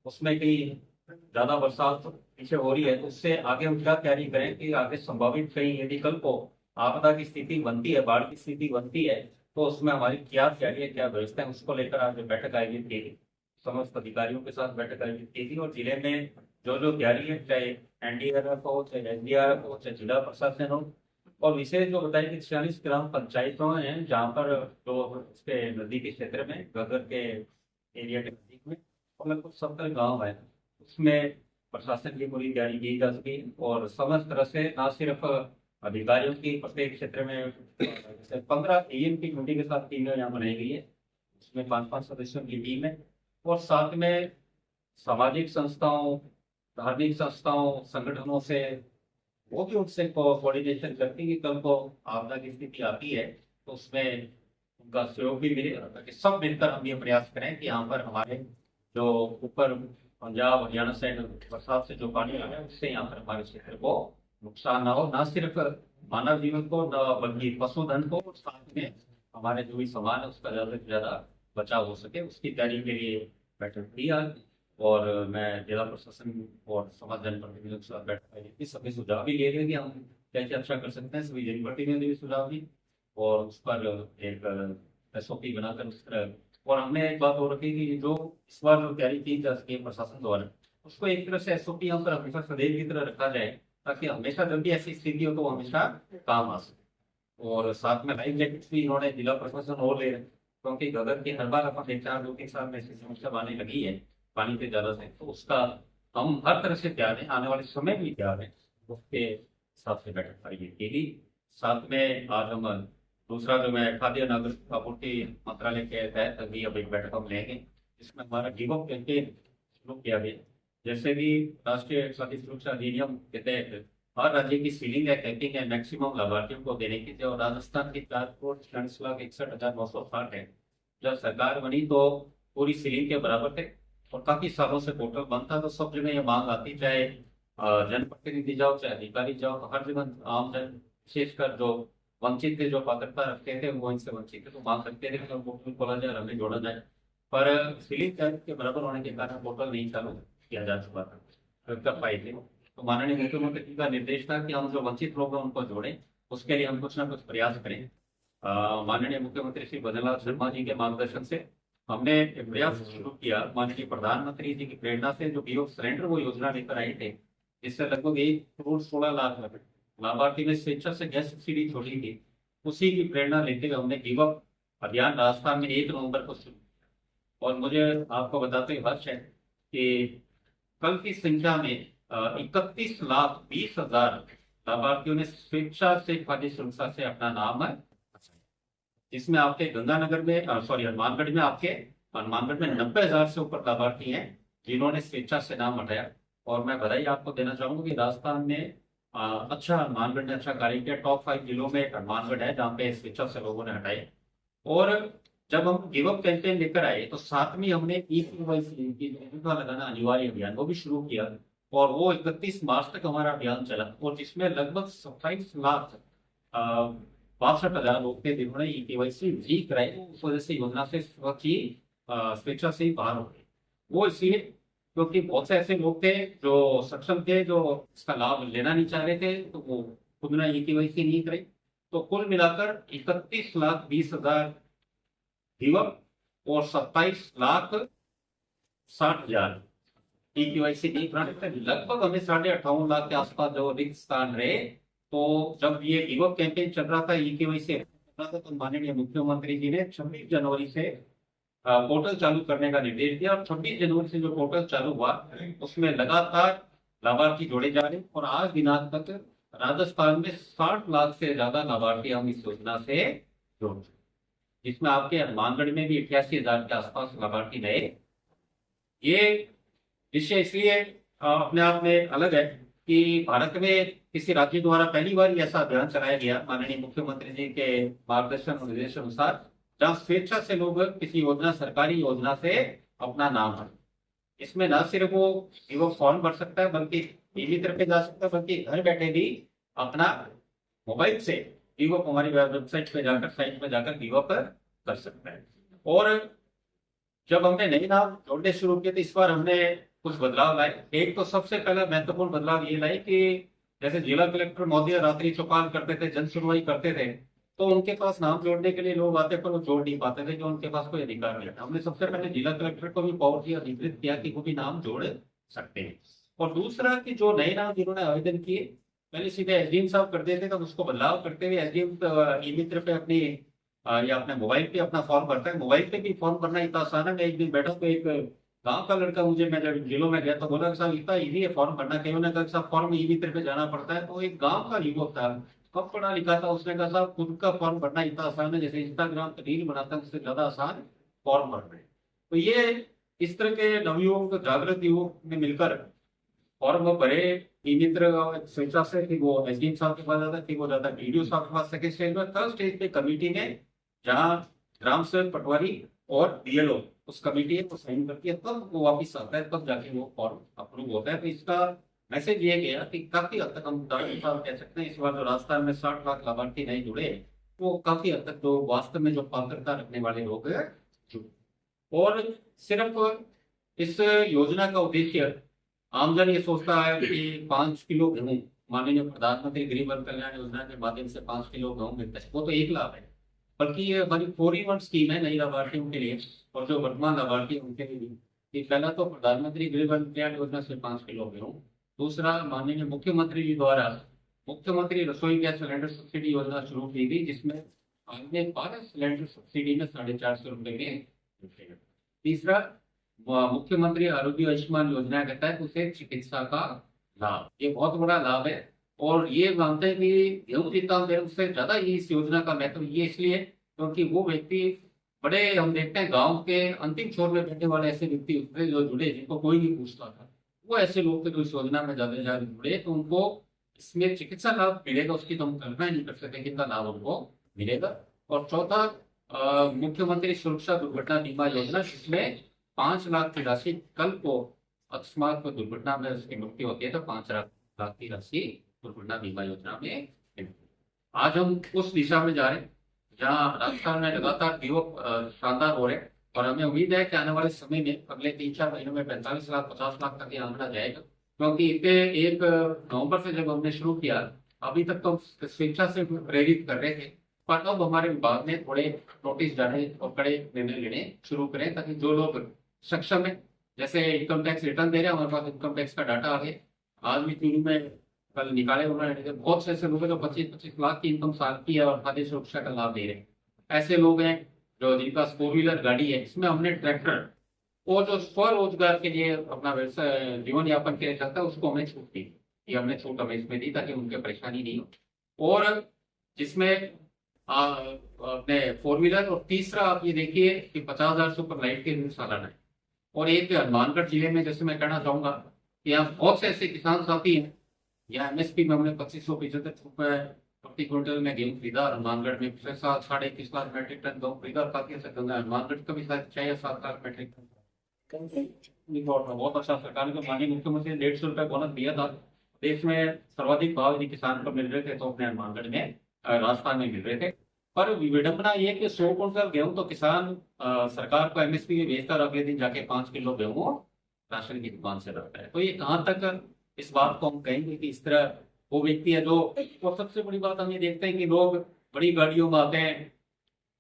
उसमें कहीं ज्यादा बरसात पीछे हो रही है, तो उससे आगे हम क्या तैयारी करें कि आगे संभावित कहीं यदि कल को आपदा की स्थिति बनती है, बाढ़ की स्थिति बनती है, तो उसमें हमारी क्या तैयारी है, क्या व्यवस्था है, उसको लेकर आज बैठक आयोजित की गई। समस्त अधिकारियों के साथ बैठक आयोजित की गई और जिले में जो जो तैयारी है, चाहे एनडीआरएफ हो, चाहे एसडीआरएफ हो, चाहे जिला प्रशासन हो, और विशेष जो बताया कि 46 ग्राम पंचायतों हैं जहाँ पर जो इसके नजदीकी क्षेत्र में गदर के एरिया के नजदीक में और लगभग 70 गाँव है, उसमें प्रशासन की पूरी तैयारी की जा सकी और समस्त तरह से न सिर्फ अधिकारियों की प्रत्येक क्षेत्र में जैसे 15 एएम की ड्यूटी के साथ टीमें यहाँ बनाई गई है, उसमें 5-5 सदस्यों की टीम है और साथ में सामाजिक संस्थाओं, धार्मिक संस्थाओं, संगठनों से वो भी उनसे कोऑर्डिनेशन करती है कि कल को आपदा की स्थिति आती है तो उसमें उनका सहयोग भी मिले, ताकि सब मिलकर हम ये प्रयास करें कि यहाँ पर हमारे जो ऊपर पंजाब हरियाणा साइड बरसात से जो पानी आ रहा है उससे यहाँ पर हमारे क्षेत्र को नुकसान ना हो, ना सिर्फ मानव जीवन को न बल्कि पशुधन को, और साथ में हमारे जो भी सामान है उसका ज्यादा से ज्यादा बचाव हो सके, उसकी तैयारी के लिए बैठक हुई आज। और मैं जिला प्रशासन और समाज जनप्रतिनिधियों के साथ बैठक हुई थी, सभी सुझाव भी लिए गए कि हम क्या क्या अच्छा कर सकते हैं, सभी जनप्रतिनिधियों ने भी सुझाव दी और उस पर एक एसओपी बनाकर उस तरह। और हमने एक बात और रखी कि जो इस बार जो तैयारी की जा सके प्रशासन द्वारा, उसको एक तरह से एसओपी यहाँ पर हमेशा सदैव की तरह रखा जाए, ताकि हमेशा जब भी ऐसी स्थिति हो तो वो हमेशा काम आ सके। और साथ में लाइफ जैकेट्स भी इन्होंने जिला प्रशासन और ले रहे हैं, क्योंकि गदर की हर बार अपन एक 4-2-3 साल में ऐसी समस्या आने लगी है पानी के ज्यादा से, तो उसका हम हर तरह से तैयार हैं, आने वाले समय भी तैयार हैं, उसके हिसाब से बैठक आयोजित की गई। साथ में आज हम दूसरा जो मैं खाद्य नागरिक आपूर्ति मंत्रालय के तहत अभी अब एक बैठक हम लेंगे, जिसमें हमारा गिव अप कैंपेन शुरू किया गया। जैसे भी राष्ट्रीय खाद्य सुरक्षा अधिनियम के तहत हर राज्य की सीलिंग है, कैपिंग है, मैक्सिमम लाभार्थियों को देने की थी और राजस्थान की 4,46,61,960 है। जब सरकार बनी तो पूरी सीलिंग के बराबर थे और काफी सालों से पोर्टल बंद था, तो सब जगह ये मांग आती, चाहे जनप्रतिनिधि जाओ चाहे अधिकारी जाओ, तो हर जगह आम जन विशेषकर जो वंचित थे, जो पात्रता रखते थे, वो इनसे वंचित थे, तो मांग करते थे कि पोर्टल खोला जाए, हमें जोड़ा जाए। पर सीलिंग टैरिफ के बराबर होने के कारण पोर्टल नहीं चालू किया जा चुका था, कर पाए थे। तो माननीय मुख्यमंत्री का निर्देश था कि हम जो वंचित लोग हैं उनको जोड़ें, उसके लिए हम कुछ ना कुछ प्रयास करें। माननीय मुख्यमंत्री श्री भजनलाल शर्मा जी के मार्गदर्शन से हमने एक प्रयास शुरू किया, माननीय प्रधानमंत्री जी की प्रेरणा से, जो बीओ सिलेंडर वो योजना लेकर आए थे, जिससे लगभग 1,16,00,000 लाभार्थी ने स्वेच्छा से गैस सब्सिडी छोड़ी थी। उसी की प्रेरणा लेते हुए हमने गिव अप अभियान राजस्थान में 1 नवंबर को शुरू किया। और मुझे आपको बताते हुए हर्ष है कि कल की संख्या में 31,20,000 लाभार्थियों ने स्वेच्छा से खाद्य सुरक्षा से अपना नाम है, जिसमें आपके गंगानगर में सॉरी हनुमानगढ़ में आपके हनुमानगढ़ में 90,000 से ऊपर लाभार्थी हैं जिन्होंने स्वेच्छा से नाम हटाया। और मैं बधाई आपको देना चाहूंगा कि राजस्थान में अच्छा हनुमानगढ़ ने अच्छा कार्य किया। टॉप 5 जिलों में एक हनुमानगढ़ है जहाँ पे स्वेच्छा से लोगों ने हटाए। और जब हम गिव अप कैंपेन लेकर आए तो साथ में हमने ई-केवाईसी की लगाना अनिवार्य अभियान वो भी शुरू किया और वो 31 मार्च तक हमारा अभियान चला और जिसमें लगभग 27,62,हजार लोग थे जिन्होंने ई-केवाईसी नहीं कराई। उस वजह से योजना से स्वेच्छा से ही बाहर हो गए। वो इसलिए क्योंकि बहुत से ऐसे लोग थे जो सक्षम थे, जो इसका लाभ लेना नहीं चाह रहे थे, तो वो खुद ने ई-केवाईसी नहीं कराई। तो कुल मिलाकर 31,20,000 युवक और 27,60,000 ई-केवाईसी नहीं कराने थे। लगभग हमें 58,5 लाख के आसपास जो रिक्त स्थान रहे। तो जब ये युवक कैंपेन चल रहा था, ई-केवाईसी चल रहा था, तो माननीय मुख्यमंत्री जी ने 26 जनवरी से पोर्टल चालू करने का निर्देश दिया और 26 जनवरी से जो पोर्टल चालू हुआ उसमें लगातार लाभार्थी जोड़े जा रहे और आज दिनांक तक राजस्थान में 60 लाख से ज्यादा लाभार्थी हम इस योजना से जोड़, जिसमें आपके हनुमानगढ़ में भी 88,000 के आसपास लाभार्थी रहे। ये विषय इसलिए अपने आप में अलग है कि भारत में किसी राज्य द्वारा पहली बार ऐसा अभियान चलाया गया माननीय मुख्यमंत्री जी के मार्गदर्शन और निर्देश अनुसार, जहां स्वेच्छा से लोग किसी योजना, सरकारी योजना से अपना नाम भर। इसमें न सिर्फ वो फॉर्म भर सकता है बल्कि मित्र पे जा सकता है, बल्कि घर बैठे भी अपना मोबाइल से वीवो हमारी वेबसाइट पे जाकर, साइट पे जाकर वीवो पर कर सकता है। और जब हमने नए नाम जोड़ने शुरू किए तो इस बार हमने कुछ बदलाव लाए। एक तो सबसे पहला महत्वपूर्ण बदलाव ये लाए कि जैसे जिला कलेक्टर महोदय रात्रि चौपाल करते थे, जन सुनवाई करते थे, तो उनके पास नाम जोड़ने के लिए लोग आते पर वो जोड़ नहीं पाते थे, जो उनके पास कोई अधिकार नहीं था। हमने सबसे पहले जिला कलेक्टर को भी पावर दिया, अधिकृत किया कि वो भी नाम जोड़ सकते हैं। और दूसरा कि जो नए नाम जिन्होंने आवेदन किए, पहले सीधे एसडीएम साहब कर देते थे, उसको बदलाव करते हुए एसडीएम ई मित्र पे अपनी या अपने मोबाइल पे अपना फॉर्म भरता है। मोबाइल पे भी फॉर्म भरना इतना आसान है। मैं एक दिन बैठा तो एक गांव का लड़का मुझे, मैं जब जिलों में गया तो बोला कि साहब इतना इजी है फॉर्म भरना। कहीं ने कहा कि साहब फॉर्म ई मित्र पे जाना पड़ता है। तो एक गांव का युवक था, कब पढ़ा लिखा था, उसने कहा साहब खुद का फॉर्म भरना इतना आसान है जैसे इंस्टाग्राम पर रील बनाता है उससे ज्यादा आसान फॉर्म भरना है। तो ये इस तरह के नवयुवक जागृत युवक ने मिलकर फॉर्म भरे। ई मित्र स्वेच्छा से कि वो एसडीएम साहब के पास जाता, कि वो जाता वीडियो साहब के पास। सेकंड स्टेज में, थर्ड स्टेज पे कमेटी ने, जहाँ ग्राम सेवक पटवारी और बीएलओ उस कमेटी को साइन करती है, तब वो वापिस आता है, तब जाके वो फॉर्म अप्रूव होता है। तो इसका मैसेज ये गया कि काफी हद तक हम दावे साहब कह सकते हैं, इस बार जो राजस्थान में 60 लाख लाभार्थी नहीं जुड़े, वो काफी हद तक जो वास्तव में जो पात्रता रखने वाले लोग हैं जुड़े। और सिर्फ इस योजना का उद्देश्य, आमजन ये सोचता है कि 5 किलो गेहूं, माननीय प्रधानमंत्री गरीब कल्याण योजना के माध्यम से 5 किलो गेहूं मिलता है, वो तो एक लाभ है। बल्कि ये हमारी 4-in-1 स्कीम है नई लाभार्थियों के लिए और जो वर्तमान लाभार्थी हैं उनके लिए भी। कि पहला तो प्रधानमंत्री गरीब कल्याण योजना से 5 किलो गेहूं, दूसरा माननीय मुख्यमंत्री जी द्वारा मुख्यमंत्री रसोई गैस सिलेंडर सब्सिडी योजना शुरू की गई, जिसमें हमने 12 सिलेंडर सब्सिडी में 450 रुपए में। तीसरा, मुख्यमंत्री आरोग्य आयुष्मान योजना के तहत उसे चिकित्सा का लाभ, ये बहुत बड़ा लाभ है। और ये मानते हैं कि गेहूं की दाम है उससे ज्यादा ये इस योजना का महत्व ये इसलिए क्योंकि वो व्यक्ति, बड़े हम देखते हैं गांव के अंतिम छोर में बैठने वाले ऐसे व्यक्ति उससे जो जुड़े, जिनको कोई नहीं पूछता था, वो ऐसे लोग थे जो इस योजना में ज्यादा से ज्यादा जुड़े, तो उनको इसमें चिकित्सा लाभ मिलेगा। उसकी तो हम कल्पना नहीं कर सकते कितना लाभ उनको मिलेगा। और चौथा, मुख्यमंत्री सुरक्षा दुर्घटना बीमा योजना, जिसमें 5 लाख की राशि, कल को अकस्मात को दुर्घटना में उसकी मृत्यु होती है तो 5 लाख की राशि दुर्घटना बीमा योजना में मिलती है। आज हम उस दिशा में जा रहे हैं जहाँ राजस्थान में लगातार युवक शानदार हो रहे हैं। और हमें उम्मीद है कि आने वाले समय में अगले 3-4 महीनों में 45 लाख 50 लाख तक ये आंकड़ा जाएगा। क्योंकि इसे 1 नवंबर से जब हमने शुरू किया, अभी तक तो स्वेच्छा से प्रेरित कर रहे थे, पर अब हमारे विभाग ने थोड़े नोटिस जाने और कड़े निर्णय लेने शुरू करें, ताकि जो लोग सक्षम है, जैसे इनकम टैक्स रिटर्न दे रहे हैं, हमारे पास इनकम टैक्स का डाटा आ गया। आज भी चूरू में कल निकाले उन्होंने, बहुत से ऐसे लोग हैं जो 25-25 लाख की इनकम साल की है और खाद्य सुरक्षा का लाभ दे रहे हैं। ऐसे लोग हैं जो जिनका 4 व्हीलर गाड़ी है, इसमें हमने ट्रैक्टर और जो स्वरोजगार के लिए अपना व्यवसाय जीवन यापन के लिए चलता है उसको हमने छूट दी। ये हमने छूट हमें इसमें दी ताकि उनके परेशानी नहीं हो। और जिसमें अपने 4 व्हीलर, और तीसरा आप ये देखिए कि 50,000 से ऊपर लाइट के बिल सालाना है। और एक हनुमानगढ़ जिले में, जैसे मैं कहना चाहूंगा कि यहाँ बहुत से ऐसे किसान साथी हैं, यहाँ एमएसपी में हमने 2575 रुपए प्रति क्विंटल में गेहूं खरीदा। हनुमानगढ़ में पिछले साल 21.5 लाख मीट्रिक टन गेहूं खरीदा। काफी अच्छा चल रहा है। हनुमानगढ़ का भी शायद 6 या 7 लाख मीट्रिक टन। बहुत अच्छा, सरकार ने माननीय मुख्यमंत्री ने 150 रुपए बोनस दिया था। देश में सर्वाधिक भाव यदि किसान को मिल रहे थे तो अपने हनुमानगढ़ में, राजस्थान में मिल रहे थे। पर विडंबना ये कि 100 क्विंटल गेहूं तो किसान सरकार को एमएसपी में बेचता और अगले दिन जाके 5 किलो गेहूं राशन की दुकान से लाता है। तो ये कहाँ तक इस बात को हम कहेंगे कि इस तरह वो व्यक्ति है जो, और सबसे बड़ी बात हम ये देखते हैं कि लोग बड़ी गाड़ियों में आते हैं,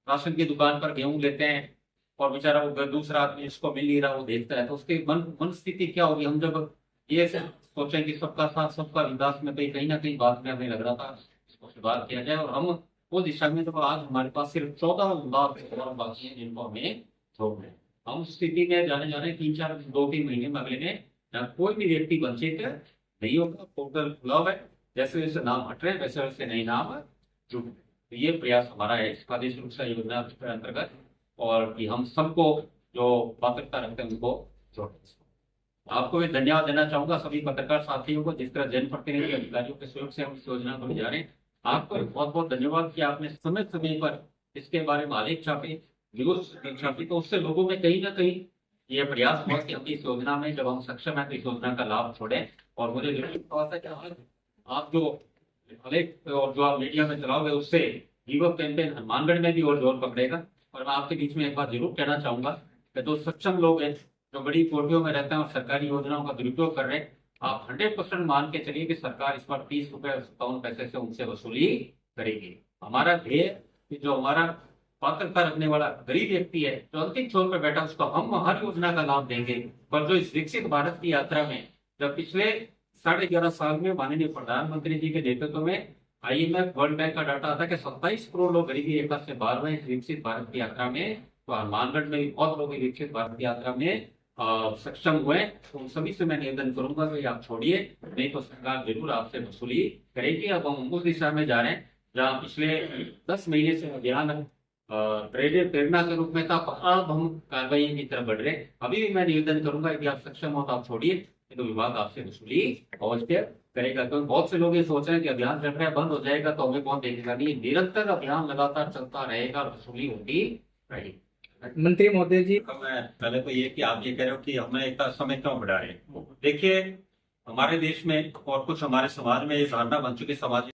राशन की दुकान पर गेहूं लेते हैं, और बेचारा वो दूसरा आदमी जिसको मिल नहीं रहा वो देखता है, तो उसकी मन स्थिति क्या होगी। हम जब ये सोचें कि सबका साथ सबका विकास में, तो कहीं ना कहीं बात में हमें लग रहा था इसको सुधार किया जाए। और हम वो दिशा में, जब आज हमारे पास सिर्फ 14 लाख बाकी है जिनको हमें छोड़ना है, हम उस स्थिति में जाने जा रहे हैं 2-3 महीने में, अगले में कोई भी व्यक्ति वंचित नहीं होगा। पोर्टल खुला हुआ है, जैसे जैसे नाम हट रहे हैं वैसे वैसे नए नाम जुड़ रहे हैं। तो ये प्रयास हमारा है इस खाद्य सुरक्षा योजना के अंतर्गत, और कि हम सबको जो पात्रता रखते हैं उनको जोड़ें। आपको भी धन्यवाद देना चाहूंगा, सभी पत्रकार साथियों को, जिस तरह जनप्रतिनिधि अधिकारियों के सहयोग से हम इस योजना को ले जा रहे हैं। आपको बहुत बहुत धन्यवाद कि आपने समय समय पर इसके बारे में आलेख छापे, न्यूज छापी, तो उससे लोगों में कहीं ना कहीं ये प्रयास हुआ कि हम इस योजना में, जब हम सक्षम है तो इस योजना का लाभ छोड़ें। और मुझे विश्वास है कि आप जो आलेख और जो आप मीडिया में चलाओगे, उससे युवक कैंपेन हनुमानगढ़ में भी और जोर पकड़ेगा। और मैं आपके बीच में एक बात जरूर कहना चाहूंगा कि जो सक्षम लोग हैं, जो बड़ी कोठरियों में रहते हैं और सरकारी योजनाओं का दुरुपयोग कर रहे हैं, आप 100% मान के चलिए कि सरकार इस बार 30 रुपए 57 पैसे से उनसे वसूली करेगी। हमारा ध्येय कि जो हमारा पात्रता रखने वाला गरीब व्यक्ति है, जो अंतिम छोर पर बैठा, उसको हम हर योजना का लाभ देंगे। पर जो इस विकसित भारत की यात्रा में, जब पिछले 11.5 साल में माननीय प्रधानमंत्री जी के नेतृत्व में IMF वर्ल्ड बैंक का डाटा आता है कि 27 करोड़ लोग गरीबी रेखा से बाहर हुए इस विकसित भारत की यात्रा में, तो हनुमानगढ़ में भी बहुत लोग विकसित भारत की यात्रा में सक्षम हुए। तो उन सभी से मैं निवेदन करूंगा कि आप छोड़िए, नहीं तो सरकार जरूर आपसे वसूली करेगी। अब हम उस दिशा में जा रहे हैं जहाँ पिछले 10 महीने से अभियान प्रेरणा के रूप में था, अब हम कार्रवाई की तरफ बढ़ रहे हैं। अभी भी मैं निवेदन करूंगा यदि आप सक्षम हो तो आप छोड़िए, तो विभाग आपसे वसूली अवश्य करेगा। तो बहुत से लोग ये सोच रहे हैं कि अभियान चल रहा है, बंद हो जाएगा तो हमें कौन देखेगा। नहीं, निरंतर अभियान लगातार चलता रहेगा और वसूली होती रहेगी। मंत्री महोदय जी, मैं पहले तो ये कि आप ये कह रहे हो कि हमें इतना समय क्यों बढ़ा रहे हैं। देखिए, हमारे देश में और कुछ हमारे समाज में ये धारणा बन चुकी है, समाज